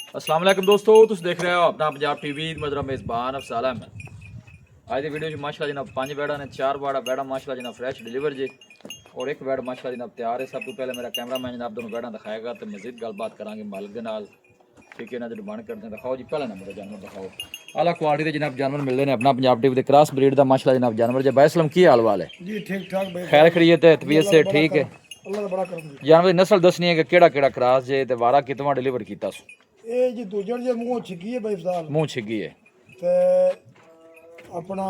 अस्सलाम वालेकुम दोस्तों, तुम देख रहे हो अपना पंजाब टीवी। मेरा मेज़बान अफसाल अहमद। आज की वीडियो माशाल्लाह जनाब 5 बैड़ा ने 4 बैड़ा माशाल्लाह जनाब फ्रैश डिलीवर जी और एक बैड माशाल्लाह जनाब तैयार है। सब तो पहले मेरा कैमरा मैन जनाब दोनों बैड़ा दिखाएगा तो मजीद गलबात करांगे मालिक के नाल। ठीक है ना, जो डिमांड करते हैं दिखाओ जी। पहला नंबर जानवर दिखाओ, आला क्वालिटी के जनाब जानवर मिलते हैं अपना पंजाब टीवी के क्रॉस ब्रीड का माशाल्लाह जनाब जानवर। जब बैसलम की हाल वाल है जी ठीक ठाक भाई खैर खड़ियत है तबीयत से ठीक है। अल्लाह दा बड़ा करम जी। जानवर की नस्ल दसनी है कि केड़ा केड़ा क्रॉस जे ते वारा कितवा डिलीवर किया ਇਹ ਜੀ ਦੂਜਣ ਜੇ ਮੂੰਹ ਛਿੱਗੀ ਹੈ ਬਾਈ ਸਾਲ मुँह छिगी है। ਤੇ ਆਪਣਾ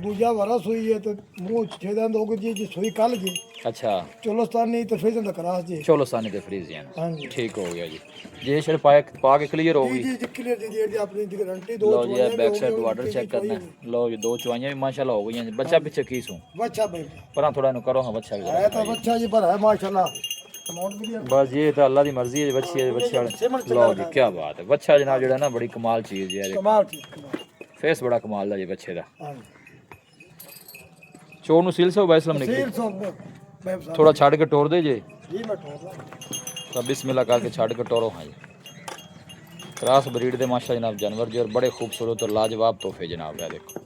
ਦੂਜਾ ਵਾਰਾ ਸੂਈ ਹੈ ਤੇ ਮੂੰਹ ਛੇਦਾਂ ਦੋਗੇ ਜੀ ਸੂਈ ਕੱਲ ਜੀ अच्छा ਚੋਲਸਤਾਨੀ ਤੇ ਫਿਰ ਜਾਂਦਾ ਕਰਾਸ ਜੀ। चोलोस्तानी के फ्रीजियन ਹਾਂਜੀ ठीक हो गया जी। ये शर पाए पा के क्लियर जी होगी। जी क्लियर जी जी अपनी दी गारंटी दो लो जी बैक साइड वाटर चेक करना है। लो जी दो चुआइयां भी माशाल्लाह हो गई हैं। बच्चा पीछे की सू बच्चा भाई पर थोड़ा इन्हें करो हाँ बच्चा भी है तो बच्चा जी पर है माशाल्लाह अमाउंट भी है। बस ये तो अल्लाह की मर्जी है। बच्ची है बच्चे वाले। लो जी क्या बात है। बच्चा जनाब जो है ना बड़ी कमाल चीज़ है। कमाल चीज कमाल। फेस बड़ा कमाल है जी बच्चे का। हां चोर नु सील से बैसलम निकली सील सो भाई साहब थोड़ा छाड़ के टोर दे जे जी मैं ठोक तब बिस्मिल्लाह करके छाड़ के टोरो हाँ जी। क्रॉस ब्रीड दे माशा जनाब जानवर जी और बड़े खूबसूरत और लाजवाब तोहफे जनाब है। देखो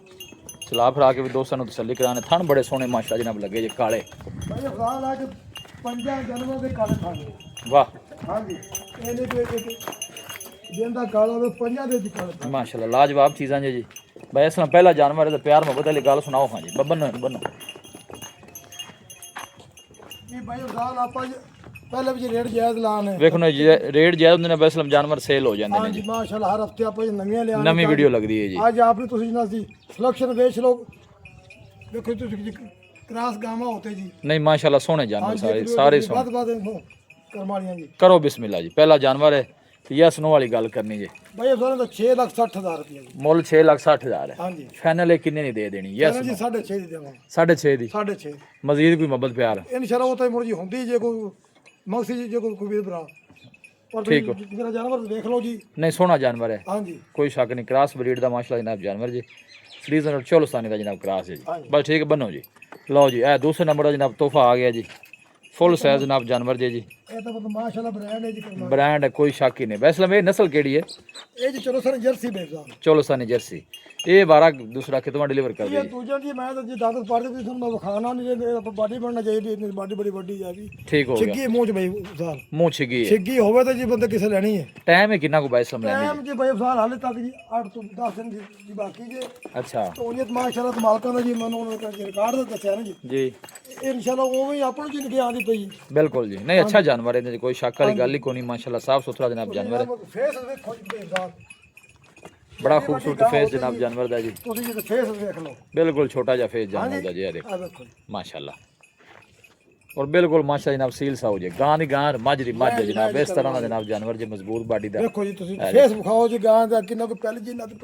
चला फिरा के भी दोस्तों को तसल्ली कराने थन बड़े सोहने माशा जनाब लगे जी काले। भाई साल आज पंजा जन्मों के काले खाने वाह हाँ जी ਇਹਨੇ ਤੇ ਜਿੰਦਾ ਕਾਲਾ ਵੇ ਪੰਜਾਂ ਦੇ ਕਾਲੇ माशाल्लाह लाजवाब चीज़ां जी। भाई असला पहला जानवर है तो प्यार मोहब्बत वाली गल सुनाओ हाँ जी। बबन बनो ਜੀ ਭਾਈ ਸਾਲ ਆਪਾਂ ਪਹਿਲੇ ਵੀ ਰੇਟ ਜਾਇਜ਼ ਲਾਣ ਹੈ। ਵੇਖੋ ना रेट जायद होंगे बैसलम जानवर सेल हो जाते ਹਾਂ हैं ਜੀ जी। ਮਾਸ਼ਾਅੱਲਾ ਹਰ ਹਫਤੇ ਆਪਾਂ ਨਵੀਆਂ ਲਿਆਣੇ नवी वीडियो लगती है जी। ਅੱਜ ਆਪਨੇ ਤੁਸੀਂ ਜਨਾ ਸੀ ਸਿਲੈਕਸ਼ਨ ਵੇਚ ਲਓ। ਦੇਖੋ ਤੁਸੀਂ ਕ੍ਰਾਸ ਗਾਵਾਂ ਹੋਤੇ ਜੀ। नहीं माशाल्लाह सोहने जानवर सारे सारे सोहने। ਬਾਦ ਕਰਮਾਲੀਆਂ ਜੀ करो बिस्मिल्लाह जी। पहला जानवर है यस नो वाली गल करनी जी। ਭਾਈ ਇਹ ਦਾ 6,60,000 ਰੁਪਏ ਜੀ। ਮੁੱਲ 6,60,000 है। ਹਾਂ ਜੀ फाइनल किन्ने नहीं दे देनी यस ਜੀ 6.5 ਦੀ ਦੇਵਾਂ 6.5 दी 6.5 मजीद कोई मोहब्बत प्यार ਇਨਸ਼ਾਅੱਲਾ ਉਹ ਤਾਂ ਮੁਰਜੀ ਹੁੰਦੀ ਜੇ ਕੋਈ ਮਕਸਦ ਜੇ ਕੋਈ ਵੀਰ ਭਰਾ ਪਰ ਠੀਕ ਹੋ। ਮੇਰਾ ਜਾਨਵਰ ਦੇਖ ਲਓ ਜੀ। नहीं सोहना जानवर है ਹਾਂ जी कोई शक नहीं। क्रॉस ब्रीड का माशाल्लाह जनाब जानवर जी। फ्रीजन और चोलोस्तानी का जनाब क्रॉस है हाँ जी। जी। बस ठीक है बनो जी। लो जी ए दूसरे नंबर का जनाब तोहफा आ गया जी। फुल साइज जनाब जानवर जी। ਇਹ ਤਾਂ ਮਾਸ਼ਾਅੱਲਾ ਬ੍ਰਾਂਡ ਹੈ ਜੀ ਕਰਮਾਲੀ। ब्रांड है कोई शक ही नहीं। वैसे ये नस्ल केड़ी है ਇਹ ਜੀ ਚਲੋ ਸਰ ਜਰਸੀ ਬੇਜ਼ਾ चोलोस्तानी जर्सी। ये बारह दूसरा कितना डिलीवर कर ਇਹ दी ਦੂਜਾ ਜੀ ਮੈਂ ਤਾਂ ਜੀ ਦਾਦਤ ਪੜਦੇ ਵੀ ਤੁਹਾਨੂੰ ਮੈਂ ਵਿਖਾਣਾ ਨਹੀਂ ਜੇ ਬਾਡੀ ਬਣਨਾ ਚਾਹੀਦੀ ਹੈ। ਬਾਡੀ ਬੜੀ ਵੱਡੀ ਹੈ ਵੀ ठीक हो गया। ਛਿੱਗੀ ਮੂੰਹ ਚ ਬਈ ਸਾਲ मुँह छिगी है। ਛਿੱਗੀ ਹੋਵੇ ਤਾਂ ਜੀ ਬੰਦੇ ਕਿਸੇ ਲੈਣੀ ਹੈ। टाइम है कितना को बाईस लम लेनी ਟਾਈਮ ਜੀ ਬਈ ਸਾਲ ਹਾਲੇ ਤੱਕ ਜੀ 8 ਤੋਂ 10 ਦਿਨ ਜੀ ਬਾਕੀ ਜੇ अच्छा ਤੋਨੀਅਤ ਮਾਸ਼ਾਅੱਲਾ ਤੇ ਮਾਲਕਾਂ ਦਾ ਜੀ ਮੈਨੂੰ ਉਹਨਾਂ ਨੇ ਰਿਕਾਰਡ ਦਾ ਦੱਸਿਆ ਨਾ ਜੀ। जी ਇਹ ਇਨਸ਼ਾਅੱਲਾ ਉਵੇਂ ਹੀ ਆਪਾਂ ਨੂੰ ਜੀ ਨਿਗਾਹ ਆਂਦੀ ਪਈ। बिल्कुल जी। नहीं अच्छा जानवर है कोई शक वाली गल ही कोई नहीं। माशाल्लाह साफ सुथरा जनाब जानवर है। ਫੇਸ ਵੇਖੋ ਜੀ ਬੇਜ਼ਾਰ बड़ा खूबसूरत फेस जनाब जानवर का जी। ਤੁਸੀਂ ਜੀ ਫੇਸ ਵੇਖ ਲਓ। बिल्कुल छोटा जा फेस जानवर का जी। ये देखो ਆ ਵੇਖੋ ਜੀ माशाल्लाह और बिल्कुल माशा जनाब सील सा हो जाए गां दी गां मझ दी मझ है जनाब। इस तरह का जनाब जानवर जी मजबूत बाडी दा ਵੇਖੋ ਜੀ ਤੁਸੀਂ ਫੇਸ ਵਿਖਾਓ ਜੀ ਗਾਂ ਦਾ ਕਿੰਨਾ ਕੋਈ ਪਹਿਲੀ ਜੀ ਨਾ ਤੇ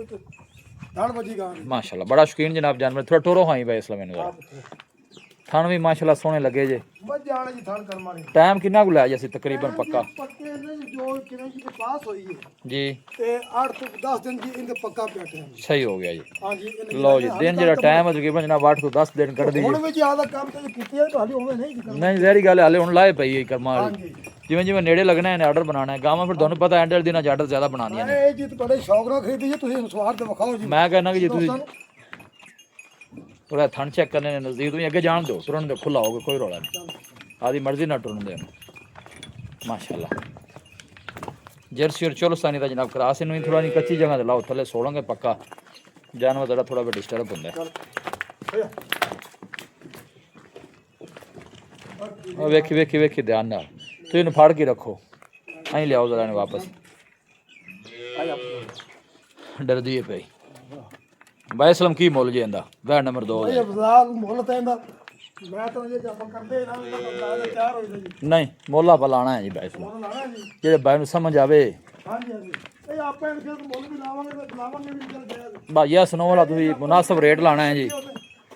ਧਾਨ ਵੱਜੀ गां माशाल्लाह बड़ा शौकीन जनाब जानवर। थोड़ा टोरो हाई भाई इस्लाम इनका थान भी माशाल्लाह सोहने लगे जे। बस जाने जी थान कर मारे टाइम कितना को लै जैसे तकरीबन पक्का पक्के ने जो किने जी के पास हुई है जी ते 8 ਤੋਂ 10 दिन जी इनके पक्का बैठे हैं। सही हो गया जी। हां जी लो जी दिन जरा टाइम है तकरीबन जनाब 8 ਤੋਂ 10 दिन कट दीजिए। ਹੁਣ ਵੀ ਜਿਆਦਾ ਕੰਮ ਤੇ ਕੀਤੀ ਹੈ ਤੁਹਾਡੀ ਹੋਵੇ ਨਹੀਂ ਜੀ ਕਰਨਾ। नहीं जहरी गल हाले हुन लाए पई है कर्मा हां वाली। जी जिवें जिवें नेड़े लगना है आर्डर बनाना है गावां फिर ਤੁਹਾਨੂੰ पता एंडर दिनां आर्डर ज्यादा बनानियां ने। ਇਹ ਜੀ ਤੁਹਾਡੇ ਸ਼ੌਕ ਨਾਲ ਖਰੀਦੀ ਜੀ ਤੁਸੀਂ ਸਵਾਰ ਤੇ ਵਿਖਾਓ ਜੀ। मैं कहना कि जी तुसीं थोड़ा थन चेक करने ने नजदीक तुम अगे जान दो तुरन दो खुला होगा कोई रौला नहीं। आदि मर्जी ना टुरन दे माशाल्लाह। जर्सी और चोलोस्तानी का जनाब क्रॉस इन थोड़ा नहीं कच्ची जगह लाओ थले सोलोंगे पक्का जानवर जरा थोड़ा डिस्टर्ब होंगे। वेखी वेखी वेखी ध्यान नाल तुम इन्हें फाड़ के रखो अं लियाओ जरा इन्हें वापस डर दी पे बैसलम की मुल जी इंदा वह नंबर 2 ਇਹ ਬਾਜ਼ਾਰ ਮੁੱਲ ਤਾਂ ਇਹਦਾ ਮੈਂ ਤਾਂ ਜੇ ਜਮਾ ਕਰਦੇ ਨਾ ਬੰਦਾ ਤਿਆਰ ਹੋ ਜਾਂਦਾ ਜੀ। नहीं मोला पर लाना है जी बैसलम ਮੁੱਲ ਲਾਣਾ ਜੀ। जेडे बाय समझ आवे ਹਾਂ ਜੀ ਹਾਂ ਜੀ ਇਹ ਆਪਾਂ ਇਹਦੇ ਮੁੱਲ ਵੀ ਲਾਵਾਂਗੇ ਤੇ ਲਾਵਾਂਗੇ ਵੀ ਚੱਲ ਜਾਏਗਾ। भाई सुनो वाला तुम मुनासिब रेट लाना है जी।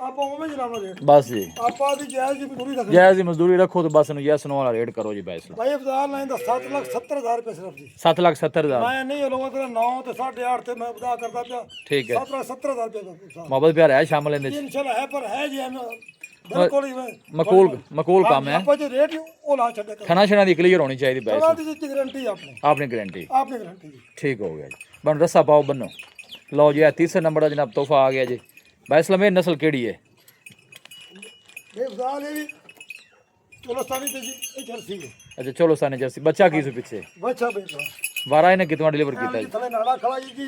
ਆਪਾਂ ਉਵੇਂ ਹੀ ਲਾਵਾਂਗੇ बस जी ਆਪਾਂ ਦੀ ਜਾਇਜ਼ ਜੀ ਪੂਰੀ ਰੱਖਣੀ। जायज़ की मजदूरी रखो तो बस यस नो वाला रेट करो जी बैसलम। ਭਾਈ ਬਾਜ਼ਾਰ ਲਾइन ਦਾ 7,70,000 रुपए सिर्फ जी। 7,70,000 ਮੈਂ ਨਹੀਂ ਲਵਾਂ ਤੇ 9 ਤੇ 8.5 ਤੇ ਮੈਂ ਬਦਾ ਕਰਦਾ ਪਿਆ। ठीक है 7,70,000 रुपए ਦਾ मोहब्बत प्यार है शामिल इंदे इंशाल्लाह है पर है जी हम ਬਿਲਕੁਲ ਹੀ ਵੇ ਮਕੂਲ ਕੰਮ ਹੈ। ਆਪਾਂ ਜੇ ਰੇਟ ਉਹ ਲਾ ਛੱਡੇ ਕਰ ਥਣਾ ਛਣਾ ਦੀ ਕਲੀਅਰ ਹੋਣੀ ਚਾਹੀਦੀ ਬੈਸ ਉਹਨਾਂ ਦੀ ਜੀ ਗਾਰੰਟੀ ਆਪਣੀ ਆਪਣੀ ਗਾਰੰਟੀ ਜੀ ठीक हो गया जी। बन रस्सा पाओ बनो। लो जी तीसरे नंबर का जनाब तोहफा आ गया जी। भाई इस्लाम ये नस्ल केड़ी है? बेफजाल है चोलस्तानी ते जी ये जर्सी है। अच्छा चलो साने जर्सी बच्चा की से पीछे बच्चा बेफजाल वारा इन्हें कितना डिलीवर किया जी जी? थले नाड़ा खड़ा जी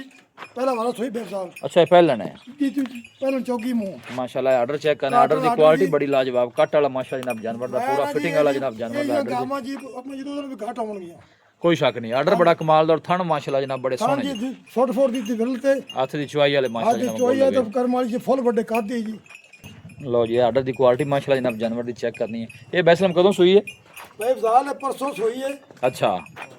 पहला वाला सोई बेफजाल अच्छा ये पहला है जी जी पहला चौकी मुंह माशाल्लाह। ऑर्डर चेक करना, ऑर्डर की क्वालिटी बड़ी लाजवाब, कट वाला माशा जनाब जानवर दा पूरा फिटिंग वाला जनाब जानवर दा ऑर्डर गामा जी अपने जो भी घाट होणगियां कोई शक नहीं। ऑर्डर बड़ा कमाल दा और थन माशाल्लाह जनाब बड़े हां सोहने जी फुट फुट दी दिल ते हाथ दी चुआई वाले हां माशाल्लाह जी जनाब चोई है तो कर्म वाली जी फुल बड़े कादी जी। लो जी ऑर्डर दी क्वालिटी माशाल्लाह जनाब जानवर दी चेक करनी है। ये बैसलम कदों सुई है? बेफजाल है परसों सोई है। अच्छा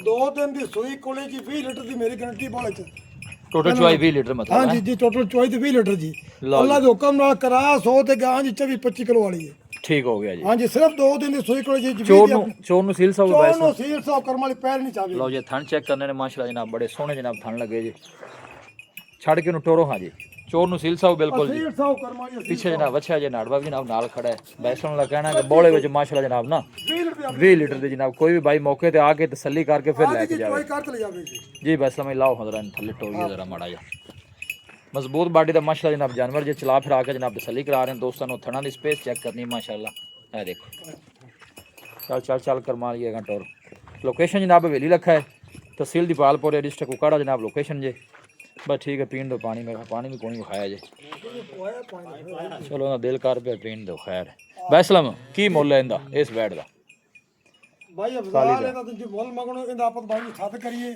2 दिन दी सोई कोले जी 20 लीटर दी मेरी गारंटी बोले च टोटल चुआई 20 लीटर मतलब हाँ है? जी जी टोटल चोई ते 20 लीटर जी लो अल्लाह दे हुक्म नाल करा 100 ते गां जी 24-25 किलो वाली है। ठीक हो गया जी। हाँ जी सिर्फ 2 दिन दी सोई कोले जी चोर नु सील सब चोर नो सील सौ कर्म वाली पैर नहीं चावे। लो जी थन चेक करने ने माशाल्लाह जनाब बड़े सोहने जनाब थन लगे जी। छड़ के नु टोरो हां जी चोर नु सील सब बिल्कुल जी। सील सौ कर्म वाली पीछे जनाब बच्चा जी नाड़वा भी जनाब नाल खड़ा है। बैसन ला कहना कि बोले विच माशाल्लाह जनाब ना 20 लीटर दे जनाब कोई भी भाई मौके ते आके तसल्ली करके फिर लेके जावे कोई कर ले जावे जी। जी बस मैं लाओ हजरन थल्ले टोलिए जरा माड़ा जा मजबूत बाडी दा माशाल्लाह जनाब जानवर जे चला फिरा के जनाब तसल्ली करा रहे हैं दोस्तों नु थना दी स्पेस चेक करनी है माशाल्लाह। ए देखो चल चल चल कर मारिएगा टोर। लोकेशन जनाब हवेली रखा है तहसील दीपालपुर डिस्ट्रिक्ट कुकाड़ा जनाब लोकेशन जे बस ठीक है पीन दो पानी मेरा पानी भी कोई खाया जे चलो ना दिल कर पे पीन दो खैर। बैसलम की मुੱਲ है इंदा इस बैड दा? भाई अफजाल है तो जी मोल मंगणो इंदा आपत भाई साथ करिए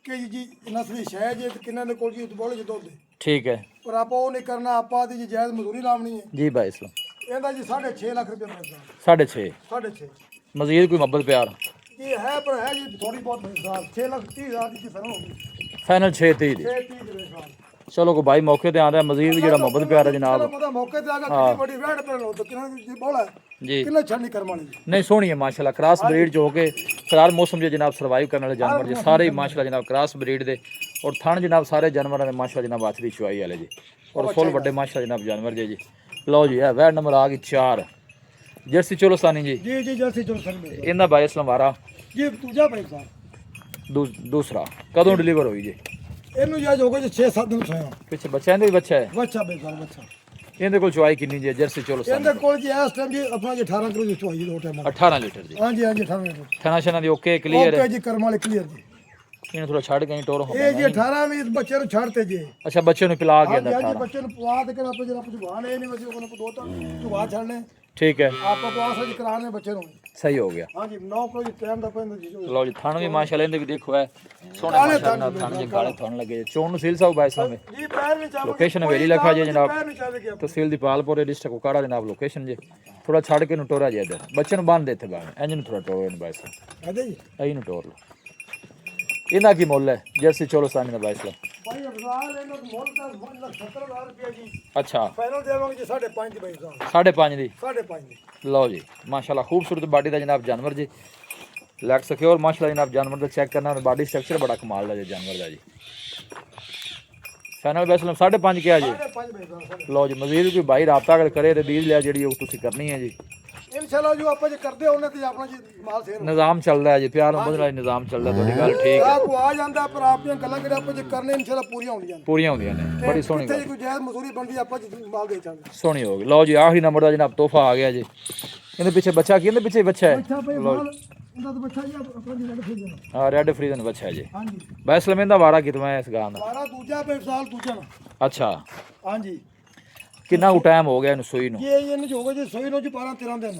कि जी नस्ली शह जे किन्ना दे कोल जी बोले जी दुੱਧ ठीक है पर आप वो नहीं करना आपा दी जी जायज मजदूरी लावनी है जी बैसलम ਇਹਦਾ ਜੀ 6.5 ਲੱਖ ਰੁਪਏ ਪੈਸਾ 6.5 6.5 मजीद कोई मोहब्बत प्यार ये है पर है जी थोड़ी बहुत हिसाब 6,30,000 की फैनल होगी फाइनल 6:30 दी 6,30 ਦੇ ਹਿਸਾਬ चलो को भाई मौके ते आंदा मजीद भी जेड़ा मोहब्बत प्यार है जनाब ਪਤਾ ਮੌਕੇ ਤੇ ਆ ਕੇ ਕਿੰਨੀ ਵੱਡੀ ਵੈੜ ਪਰ ਲੋ ਤਾਂ ਕਿੰਨਾ ਜੀ ਬੋਲਾ जी ਕਿੰਨਾ ਛੱਡ ਨਹੀਂ ਕਰਮਾਣੀ नहीं सोहनी है माशाल्लाह क्रॉस ब्रीड जो हो के खरार मौसम जे जनाब सर्वाइव करने वाले जानवर जे सारे ही माशाल्लाह जनाब क्रॉस ब्रीड दे और थन जनाब सारे जानवरों ने माशाल्लाह जनाब हाथ दी चुआई वाले जी और फुल बड़े माशाल्लाह जनाब जानवर जे जी। लो जी है वैड नंबर आ गई 4 जर्सी चोलोस्तानी जी ਜੀ ਜੀ ਜਲਸੀ ਚਲ ਸਕਦੇ इनका भाई इस्लाम वारा ਜੀ ਦੂਜਾ ਪੈਸਾ दूसरा कदों डिलीवर हुई जी? ਇਹਨੂੰ ਜਾਜ ਹੋ ਗਏ 6-7 ਦਿਨ ਸੋਇਆ पिछे बच्चा इनका भी बच्चा है ਬੱਚਾ ਬੇਸਾਲ ਬੱਚਾ इनके कोल चुआई कितनी जी जर्सी चोलोस्तानी? ਇਹਦੇ ਕੋਲ ਜੀ ਇਸ ਟਾਈਮ ਜੀ ਆਪਣਾ ਜੀ 18 ਕਿਲੋ ਦੀ ਚੋਈ ਦੋ ਟਾਈਮ 18 लीटर जी। ਹਾਂਜੀ ਹਾਂਜੀ 18 ਕਿਲੋ थना शना दी ओके क्लियर है ਓਕੇ ਜੀ ਕਰਮ ਵਾਲੇ ਕਲੀਅਰ ਜੀ इन्हें थोड़ा छड़ कहीं टोर हो ਇਹ ਜੀ 18 ਵੀ ਬੱਚੇ ਨੂੰ ਛੱਡਤੇ ਜੀ अच्छा बच्चे ने पिला गया ਹਾਂਜੀ था ਹਾਂਜੀ 18 ਬੱਚੇ ਨੂੰ ਪਵਾ ਦੇ ਕੇ ਆਪਾਂ ਜਿਹੜਾ ਆਪਾਂ ਜਵਾਨ ਇਹ ਨਹੀਂ ਵਸੀ ਉਹਨਾਂ ਨੂੰ ਦੋ ਤਾਂ ਜਵਾ ਛੱਡਨੇ ठीक है ਆਪਾਂ ਪਵਾਸ ਜੀ ਕਰਾਣੇ ਬੱਚੇ ਨੂੰ सही हो गया। ਹਾਂਜੀ 9 ਕਿਲੋ ਜੀ ਟਾਈਮ ਦਾ ਪੈਂਦਾ ਜੀ लो जी थान भी माशाल्लाह इनके भी देखो है सोने माशाल्लाह थान जे काले थान लगे चोन सील साहब भाई साहब ਜੀ ਪੈਰ ਨਹੀਂ ਚਾਵੇ लोकेशन हवेली लिखा जी जनाब ਪੈਰ ਨਹੀਂ ਚਾਵੇ ਕਿ तहसील दीपालपुर डिस्ट्रिक्ट कुकाड़ा जनाब लोकेशन जे थोड़ा छड़ के टोरा जे इधर बच्चे बांध देते बाहर इंजन थोड़ा टोर भाई साहब ਕਹਦੇ ਜੀ आई नु टोर लो इना की मुੱਲ है जर्सी चोलोस्तानी दा भाई साहब? ਭਾਈ ਅਫਜ਼ਾਲ ਇਹਨਾਂ ਦਾ ਮੁੱਲ ਤਾਂ 70,000 ਰੁਪਏ ਜੀ अच्छा ਫਾਈਨਲ ਦੇਵਾਂਗੇ ਜੀ 5.5 ਦੀ ਭਾਈ ਸਾਹਿਬ 5.5 दी 5.5 ਦੀ लो जी माशाल्लाह खूबसूरत बॉडी का जनाब जानवर जी लैग सिक्योर माशाल्लाह जनाब जानवर का चेक करना बॉडी स्ट्रक्चर बड़ा कमाल का जी जानवर का जी। फाइनल वैसे 5.5 क्या जी? 5.5 ਭਾਈ ਸਾਹਿਬ लो जी मजीद कोई भाई राबता अगर करे तो बीज लिया जी तुम करनी है जी। ਇਨਸ਼ਾਅੱਲਾ ਜੋ ਆਪਾਂ ਜੇ ਕਰਦੇ ਉਹਨੇ ਤੇ ਆਪਣਾ ਜੀ ਮਾਲ ਸੇਰ निज़ाम चल रहा है जी प्यार मुहब्बत वाला निज़ाम चल रहा है थोड़ी गल ठीक है ਆ ਕੋ ਆ ਜਾਂਦਾ ਪਰ ਆਪਣੀਆਂ ਗੱਲਾਂ ਜਿਹੜੇ ਆਪਾਂ ਜੇ ਕਰਨੇ ਇਨਸ਼ਾਅੱਲਾ ਪੂਰੀਆਂ ਹੋਣੀਆਂ ਨੇ पूरियां होंदियां ने बड़ी सोहनी ਕਿਤੇ गल ਕੋਈ ਜਾਇਜ਼ ਮਜ਼ਦੂਰੀ ਬਣਦੀ ਆਪਾਂ ਜੀ ਮਾਲ ਦੇ ਚਾਂਗੇ सोहनी होगी। लो जी आखिरी नंबर का जनाब तोहफा आ गया जी। इनके पीछे बच्चा की इनके पीछे बच्चा है ਅੱਛਾ ਭਾਈ ਮਾਲ ਇਹਦਾ ਤਾਂ ਬੱਚਾ ਜੀ ਆਪਣਾ ਜੀ ਲੱਗ ਫਰੀ ਜਾਣਾ हाँ रेड फ्रीजन बच्चा है जी। ਹਾਂਜੀ बैसलम इनका वारा कितना है इस गां का? ਸਾਰਾ ਦੂਜਾ ਪੇ ਸਾਲ ਦੂਜਾ ਨਾ अच्छा ਹਾਂਜੀ कितना टाइम हो गया इन सुई नु? ਇਹ ਇਹਨੂੰ ਜੋ ਹੋ ਗਏ ਜੀ ਸੋਈ ਨੂੰ ਜੀ 12-13 ਦਿਨ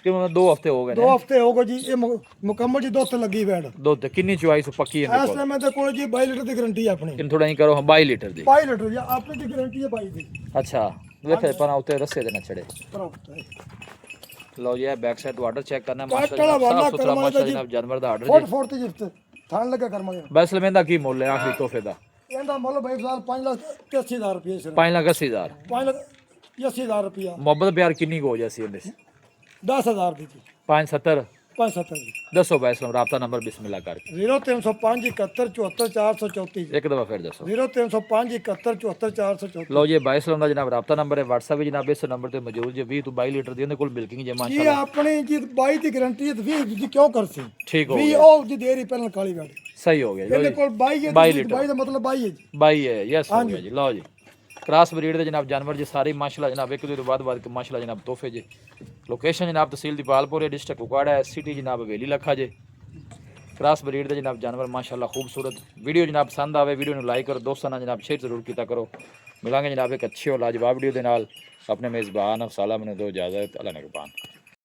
कि 2 हफ्ते हो गए 2 ਹਫ਼ਤੇ ਹੋ ਗਏ ਜੀ ਇਹ ਮੁਕੰਮਲ ਜੀ ਦੁੱਧ ਲੱਗੀ ਵੈੜ दुध किन्नी चुआई सो पक्की है ਇਸ ਟਾਈਮ ਇਹਦੇ ਕੋਲ ਜੀ 22 ਲੀਟਰ ਦੀ ਗਾਰੰਟੀ ਹੈ ਆਪਣੀ इन थोड़ा ही करो 22 लीटर दी। 22 ਲੀਟਰ ਜੀ ਆਪਣੀ ਦੀ ਗਾਰੰਟੀ ਹੈ 22 ਦੀ अच्छा देखे पर उते रस्से देना चढ़े। ਪ੍ਰਾਪਤ लो ये बैक साइड ऑर्डर चेक करना काट माशाल्लाह वाला साफ सुथरा करवाना माशाल्लाह जी। जनाब जानवर दा ऑर्डर ਫੋਟ जी। ਫੋਟ ਤੇ ਜਿਫਤ ਥਾਣ ਲੱਗਾ ਕਰਮਾਂਗੇ बैसलम इनका की मुੱਲ है आखिरी तोहफे दा? ਇਹਦਾ ਮੁੱਲ ਭਾਈ ਸਾਲ 5,80,000 ਰੁਪਏ ਸਿਰ 5,80,000 5,80,000 ਰੁਪਿਆ मोहब्बत प्यार किन्नी को हो जैसी इनदे 10,000 ਦੀ ਜੀ 570 570 ਜੀ। ਦੱਸੋ ਬਾਈ ਸਲਾਮ ਰਾਬਤਾ ਨੰਬਰ ਬਿਸਮਿਲ੍ਲਾ ਕਰਕੇ 0305 71 74 434 ਜੀ। ਇੱਕ ਦਫਾ ਫਿਰ ਦੱਸੋ 0305 71 74 434। ਲਓ ਜੀ ਬਾਈ ਸਲਾਮ ਦਾ ਜਨਾਬ ਰਾਬਤਾ ਨੰਬਰ ਹੈ, WhatsApp ਵੀ ਜਨਾਬ ਇਸ ਨੰਬਰ ਤੇ ਮੌਜੂਦ ਜੇ 20 ਤੋਂ 22 ਲੀਟਰ ਦੀ ਉਹਦੇ ਕੋਲ ਮਿਲਕਿੰਗ ਜੇ ਜੀ ਮਾਸ਼ਾਅੱਲਾ ਆਪਣੀ ਜੀ 22 ਦੀ ਗਾਰੰਟੀ ਹੈ ਤੇ 20 ਜੀ ਕਿਉਂ ਕਰਸੀ ਠੀਕ ਹੋ ਵੀ ਗਿਆ, ਉਹ ਜੀ ਦੇਰੀ ਪਹਿਲਾਂ ਕਾਲੀ ਗਾੜੀ ਸਹੀ ਹੋ ਗਿਆ ਜੀ। ਲਓ ਇਹਦੇ ਜੀ ਕੋਲ 22 ਹੈ 22 ਜੀ, ਲੀਟਰ 22 ਦਾ ਮਤਲਬ 22 ਹੈ ਜੀ। 22 ਹੈ, ਯੈਸ ਹੋ ਗਿਆ ਜੀ। ਲਓ ਜੀ ਕ੍ਰਾਸ ਬਰੀਡ ਦੇ ਜਨਾਬ ਜਾਨਵਰ ਜੀ ਸਾਰੇ ਮਾਸ਼ਾਅੱਲਾ ਜਨਾਬ ਇੱਕ ਦੂਜੇ ਤੋਂ ਬਾਅਦ ਮਾਸ਼ਾਅੱਲਾ ਜਨਾਬ ਤੋਹਫੇ ਜੀ। ਲੋਕੇਸ਼ਨ ਜਨਾਬ ਤਹਿਸੀਲ ਦੀਪਾਲਪੁਰ ਹੈ, डिस्ट्रिक्ट कुपवाड़ा है, सिटी जनाब हवेली लखा जे। क्रास ब्रीड दे जनाब जानवर माशाल्लाह खूबसूरत। वीडियो जनाब पसंद आवे वीडियो नूं लाइक करो, दोस्तां नाल जनाब शेयर जरूर कीता करो। मिलांगे जनाब एक अच्छी और लाजवाब वीडियो दे नाल। अपने मेज़बान अफसाला मैनूं दो इजाज़त, अल्लाह निगहबान।